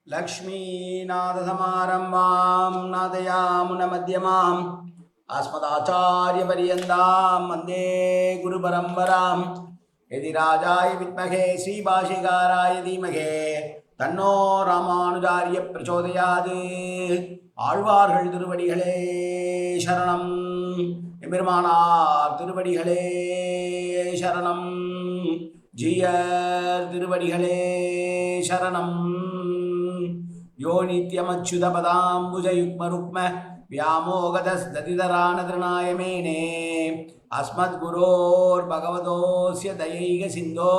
लक्ष्मीनाथसमारम्भां नादयामुनमध्यमाम् अस्मदाचार्यपर्यन्तां वन्दे गुरुपरम्परां यदि राजाय विद्महे श्रीभाष्यकाराय धीमहि तन्नो रामानुजार्य प्रचोदयात् ஆழ்வார்கள் திருவடிகளே சரணம் எம்பெருமானார் திருவடிகளே சரணம் ஜீயர் திருவடிகளே சரணம் यो नित्यमच्युतपदाम्बुजयुग्मरुक्म व्यामोगतस्ततितरानतृणाय मेने अस्मद्गुरोर्भगवतोऽस्य दयैकसिन्धो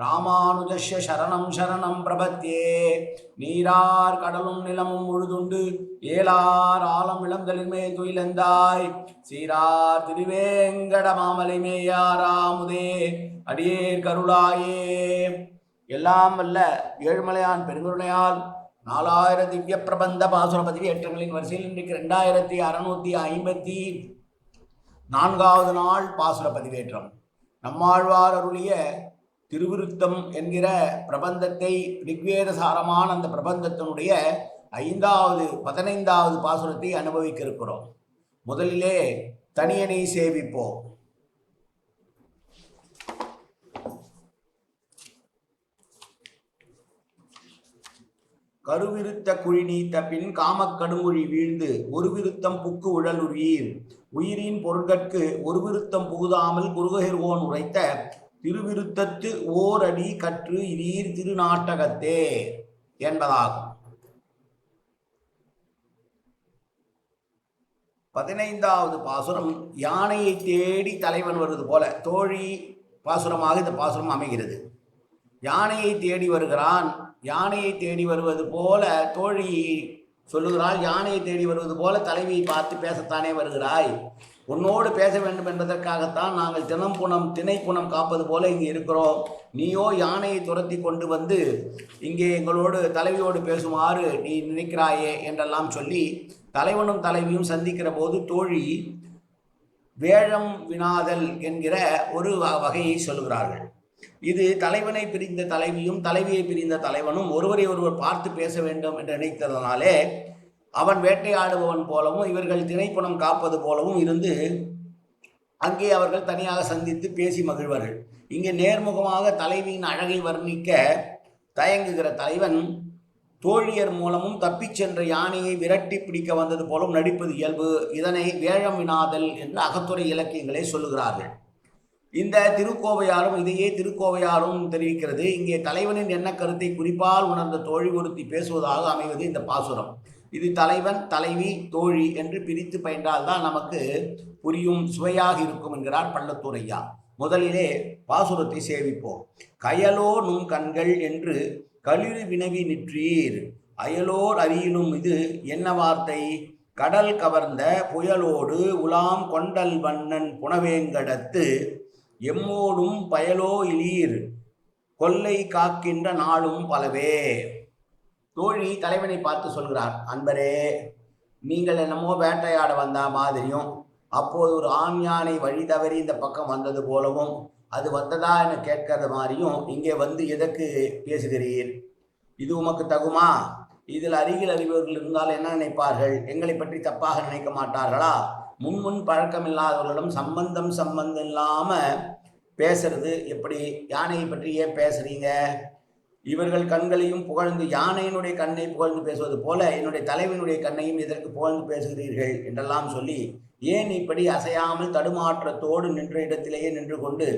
ராமானுஜஸ்ய சரணம் சரணம் பிரபத்யே. நீரார் கடலும் நிலமும் முழுதுண்டு ஏலார் ஆலம் இளந்தலின்மேல் துயிலந்தாய் சீரார் திருவேங்கட மாமலை மேயாராமுதே அடியேர் கருளாயே. எல்லாம் வல்ல ஏழுமலையான் பெருங்கருணையால் 4000 திவ்ய பிரபந்த பாசுர பதிவேற்றங்களின் வரிசையில் இன்றைக்கு 2654வது நாள் பாசுர பதிவேற்றம். நம்மாழ்வார் அருளிய திருவிருத்தம் என்கிற பிரபந்தத்தை ரிக்வேத சாரமான அந்த பிரபந்தத்தினுடைய 15வது பாசுரத்தை அனுபவிக்க இருக்கிறோம். முதலிலே தனியனை சேவிப்போம். கருவிருத்த குழி நீத்த பின் காமக்கடுமொழி வீழ்ந்து ஒரு விருத்தம் புக்கு உழலுரீர் உயிரின் பொருட்கட்கு ஒரு விருத்தம் புகுதாமல் குருகர்வோன் உரைத்த திருவிருத்தத்து ஓர் அடி கற்று இதீர் திருநாட்டகத்தே என்பதாகும். 15வது பாசுரம் யானையை தேடி தலைவன் வருவது போல தோழி பாசுரமாக இந்த பாசுரம் அமைகிறது. யானையை தேடி வருகிறான். யானையை தேடி வருவது போல தோழி சொல்லுகிறாள். யானையை தேடி வருவது போல தலைவியை பார்த்து பேசத்தானே வருகிறாய். உன்னோடு பேச வேண்டும் என்பதற்காகத்தான் நாங்கள் திணைப்புணம் காப்பது போல இங்கே இருக்கிறோம். நீயோ யானையை துரத்தி கொண்டு வந்து இங்கே எங்களோடு தலைவியோடு பேசுமாறு நீ நினைக்கிறாயே என்றெல்லாம் சொல்லி தலைவனும் தலைவியும் சந்திக்கிற போது தோழி வேழம் வினாதல் என்கிற ஒரு வகையை சொல்லுகிறார்கள். இது தலைவனை பிரிந்த தலைவியும் தலைவியை பிரிந்த தலைவனும் ஒருவரை ஒருவர் பார்த்து பேச வேண்டும் என்று நினைத்ததனாலே அவன் வேட்டையாடுபவன் போலவும் இவர்கள் திணைப்புணம் காப்பது போலவும் இருந்து அங்கே அவர்கள் தனியாக சந்தித்து பேசி மகிழ்வார்கள். இங்கே நேர்முகமாக தலைவியின் அழகை வர்ணிக்க தயங்குகிற தலைவன் தோழியர் மூலமும் தப்பிச் சென்ற யானையை விரட்டி பிடிக்க வந்தது போலும் நடிப்பது இயல்பு. இதனை வேழம் வினாதல் என்று அகத்துறை இலக்கியங்களே சொல்லுகிறார்கள். இந்த திருக்கோவையாரும் இதையே திருக்கோவையாரும் தெரிவிக்கிறது. இங்கே தலைவனின் என்ன கருத்தை குறிப்பால் உணர்ந்த தோழி ஒருத்தி பேசுவதாக அமைவது இந்த பாசுரம். இது தலைவன் தலைவி தோழி என்று பிரித்து பயின்றால்தான் நமக்கு புரியும், சுவையாக இருக்கும் என்கிறார் பள்ளத்தூர் ஐயா. முதலிலே பாசுரத்தை சேவிப்போம். கயலோ நும் கண்கள் என்று களிறு வினவி நிற்றீர் அயலோர் அறியினும் இது என்ன வார்த்தை கடல் கவர்ந்த புயலோடு உலாம் கொண்டல் வண்ணன் புனவேங்கடத்து எம்மோடும் பயலோ இலீர் கொல்லை காக்கின்ற நாளும் பலவே. தோழி தலைவனை பார்த்து சொல்கிறார், அன்பரே, நீங்கள் என்னமோ வேட்டையாட வந்த மாதிரியும் அப்போது ஒரு ஆண் யானை வழி தவறி இந்த பக்கம் வந்தது போலவும் அது வந்ததா என கேட்கறது மாதிரியும் இங்கே வந்து எதற்கு பேசுகிறீர்? இது உமக்கு தகுமா? இதில் அருகில் அறிபவர்கள் இருந்தால் என்ன நினைப்பார்கள்? எங்களை பற்றி தப்பாக நினைக்க மாட்டார்களா? முன் பழக்கம் இல்லாதவர்களிடம் சம்பந்தம் இல்லாமல் பேசுறது எப்படி? யானையை பற்றி ஏன் பேசுறீங்க? இவர்கள் கண்களையும் புகழ்ந்து யானையினுடைய கண்ணை புகழ்ந்து பேசுவது போல என்னுடைய தலைவனுடைய கண்ணையும் இதற்கு புகழ்ந்து பேசுகிறீர்கள் என்றெல்லாம் சொல்லி ஏன் இப்படி அசையாமல் தடுமாற்றத்தோடு நின்ற இடத்திலேயே நின்று கொண்டு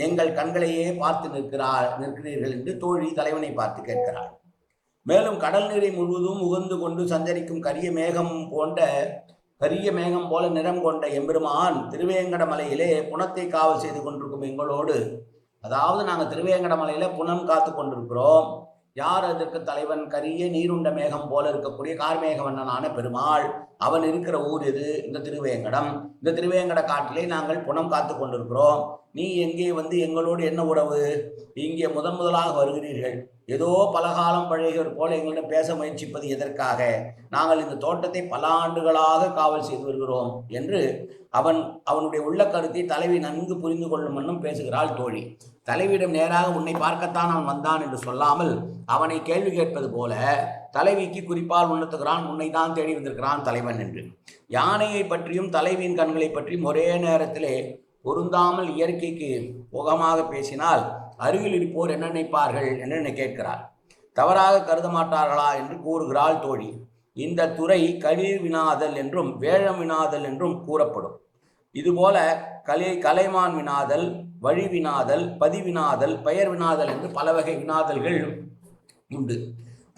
எங்கள் கண்களையே பார்த்து நிற்கிறீர்கள் என்று தோழி தலைவனை பார்த்து கேட்கிறாள். மேலும் கடல் நீரை முழுவதும் உகந்து கொண்டு சஞ்சரிக்கும் கரிய மேகம் போல நிறம் கொண்ட எம்பெருமான் திருவேங்கட மலையிலே புனத்தை காவல் செய்து கொண்டிருக்கும் எங்களோடு, அதாவது நாங்கள் திருவேங்கட மலையில புனம் காத்து கொண்டிருக்கிறோம். யார் அதற்கு தலைவன்? கரிய நீருண்ட மேகம் போல இருக்கக்கூடிய கார்மேகவண்ணனான பெருமாள். அவன் இருக்கிற ஊர் எது? இந்த திருவேங்கடம். இந்த திருவேங்கட காட்டிலே நாங்கள் புனம் காத்து கொண்டிருக்கிறோம். நீ எங்கே வந்து எங்களோடு என்ன உறவு? இங்கே முதலாக வருகிறீர்கள். ஏதோ பலகாலம் பழகியவர் போல எங்களிடம் பேச முயற்சிப்பது எதற்காக? நாங்கள் இந்த தோட்டத்தை பல ஆண்டுகளாக காவல் செய்து வருகிறோம் என்று அவனுடைய உள்ள கருத்தை தலைவி நன்கு புரிந்து கொள்ளும் வண்ணம் பேசுகிறாள் தோழி. தலைவியிடம் நேராக உன்னை பார்க்கத்தான் அவன் வந்தான் என்று சொல்லாமல் அவனை கேள்வி கேட்பது போல தலைவிக்கு குறிப்பால் உணர்த்துகிறான், உன்னை தான் தேடி வந்திருக்கிறான் தலைவன் என்று. யானையை பற்றியும் தலைவியின் கண்களை பற்றியும் ஒரே நேரத்திலே பொருந்தாமல் இயற்கைக்கு போகமாக பேசினால் அருகில் இருப்போர் என்ன நினைப்பார்கள் என்று கேட்கிறார். தவறாக கருத மாட்டார்களா என்று கூறுகிறாள் தோழி. இந்த துறை களிர் வினாதல் என்றும் வேழம் வினாதல் என்றும் கூறப்படும். இதுபோல கலைமான் வினாதல், வழி வினாதல், பதிவினாதல், பெயர் வினாதல் என்று பல வகை வினாதல்கள் உண்டு.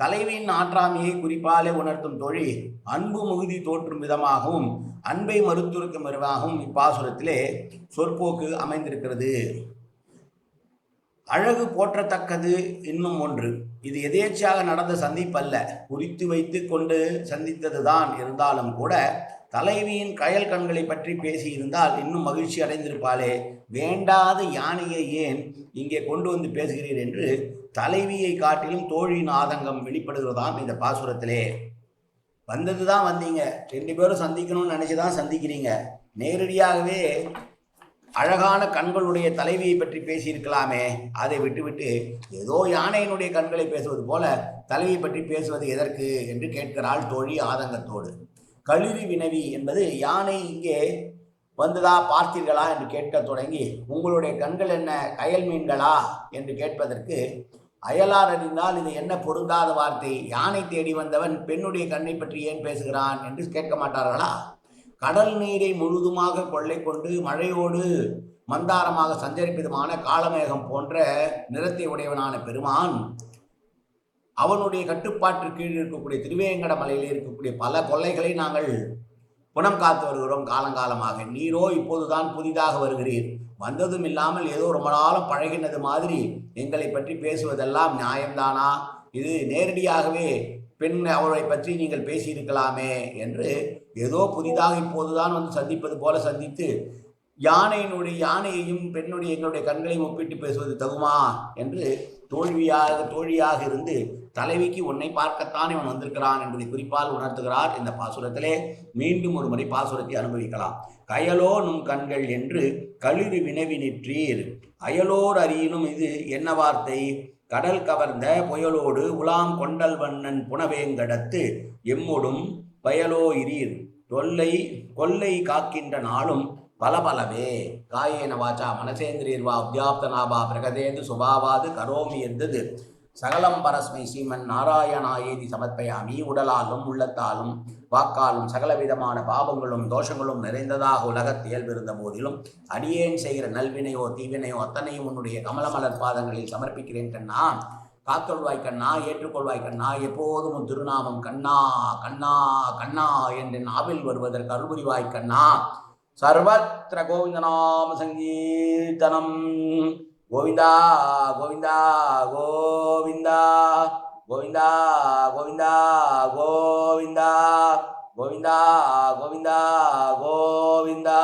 தலைவியின் ஆற்றாமையை குறிப்பாலே உணர்த்தும் தோழி அன்பு மிகுதி தோற்றும் விதமாகவும் அன்பை மறுத்துரைக்கும் விதமாகவும் இப்பாசுரத்திலே சொற்போக்கு அமைந்திருக்கிறது. அழகு போற்றத்தக்கது இன்னும் ஒன்று. இது எதேச்சையாக நடந்த சந்திப்பல்ல, குறித்து வைத்து கொண்டு சந்தித்ததுதான். இருந்தாலும் கூட தலைவியின் கயல் கண்களை பற்றி பேசியிருந்தால் இன்னும் மகிழ்ச்சி அடைந்திருப்பாளே. வேண்டாத யானையை ஏன் இங்கே கொண்டு வந்து பேசுகிறீர் என்று தலைவியை காட்டிலும் தோழியின் ஆதங்கம் வெளிப்படுகிறதாம் இந்த பாசுரத்திலே. வந்தது தான் வந்தீங்க, 2 பேரும் சந்திக்கணும்னு நினச்சி தான் சந்திக்கிறீங்க. நேரடியாகவே அழகான கண்களுடைய தலைவியை பற்றி பேசியிருக்கலாமே. அதை விட்டுவிட்டு ஏதோ யானையினுடைய கண்களை பேசுவது போல தலைவியை பற்றி பேசுவது எதற்கு என்று கேட்கிறாள் தோழி ஆதங்கத்தோடு. களிறு வினவி என்பது யானை இங்கே வந்ததா பார்த்தீர்களா என்று கேட்க தொடங்கி, உங்களுடைய கண்கள் என்ன கயல் மீன்களா என்று கேட்பதற்கு அயலார் அறிந்தால் இது என்ன பொருந்தாத வார்த்தை, யானை தேடி வந்தவன் பெண்ணுடைய கண்ணை பற்றி ஏன் பேசுகிறான் என்று கேட்க மாட்டார்களா? கடல் நீரை முழுதுமாக கொள்ளை கொண்டு மழையோடு மந்தாரமாக சஞ்சரிப்பதுமான காலமேகம் போன்ற நிறத்தை உடையவனான பெருமான் அவனுடைய கட்டுப்பாட்டு கீழ் இருக்கக்கூடிய திருவேங்கட மலையில் இருக்கக்கூடிய பல கொள்ளைகளை நாங்கள் புனம் காத்து வருகிறோம் காலங்காலமாக. நீரோ இப்போதுதான் புதிதாக வருகிறீர். வந்ததும் இல்லாமல் ஏதோ ரொம்ப நாளும் பழகினது மாதிரி எங்களை பற்றி பேசுவதெல்லாம் நியாயம்தானா? இது நேரடியாகவே பெண் அவரை பற்றி நீங்கள் பேசியிருக்கலாமே என்று ஏதோ புதிதாக இப்போதுதான் வந்து சந்திப்பது போல சந்தித்து யானையையும் பெண்ணுடைய எங்களுடைய கண்களையும் ஒப்பிட்டு பேசுவது தகுமா என்று தோழியாக இருந்து தலைவிக்கு உன்னை பார்க்கத்தான் இவன் வந்திருக்கிறான் என்பதை குறிப்பால் உணர்த்துகிறார் இந்த பாசுரத்திலே. மீண்டும் ஒரு முறை பாசுரத்தை அனுபவிக்கலாம். கயலோ நும் கண்கள் என்று களிறு வினவி நிற்றீர், அயலோர் அறியினும் இது என்ன வார்த்தை? கடல் கவர்ந்த புயலோடு உலாம் கொண்டல் வண்ணன் புனவேங்கடத்து எம்மொடும் பயலோ இரீர், கொல்லை காக்கின்ற நாளும் பலபலவே. காயேன வாச்சா மனசேந்திரியர்வா உத்யாப்தனாபா பிரகதேந்து சுபாவாது கரோமி எந்தது சகலம் பரஸ்மை ஸ்ரீமன் நாராயணாயேதி சமர்ப்பயாமி. உடலாலும் உள்ளத்தாலும் வாக்காலும் சகலவிதமான பாவங்களும் தோஷங்களும் நிறைந்ததாக உலகத் இயல்பிருந்த போதிலும் அடியேன் செய்கிற நல்வினையோ தீவினையோ அத்தனையும் உன்னுடைய கமலமலர் பாதங்களில் சமர்ப்பிக்கிறேன் கண்ணா. காத்தொள்வாய் கண்ணா, ஏற்றுக்கொள்வாய் கண்ணா. எப்போதும் உன் திருநாமம் கண்ணா கண்ணா கண்ணா என்று நாவில் வருவதற்கு அருள்புரிவாய் கண்ணா. சர்வத்திர கோவிந்தநாம சங்கீர்த்தனம். கோவிந்தா கோவிந்தா கோவிந்தா கோவிந்தா கோவிந்தா கோவிந்தா கோவிந்தா கோவிந்தா கோவிந்தா.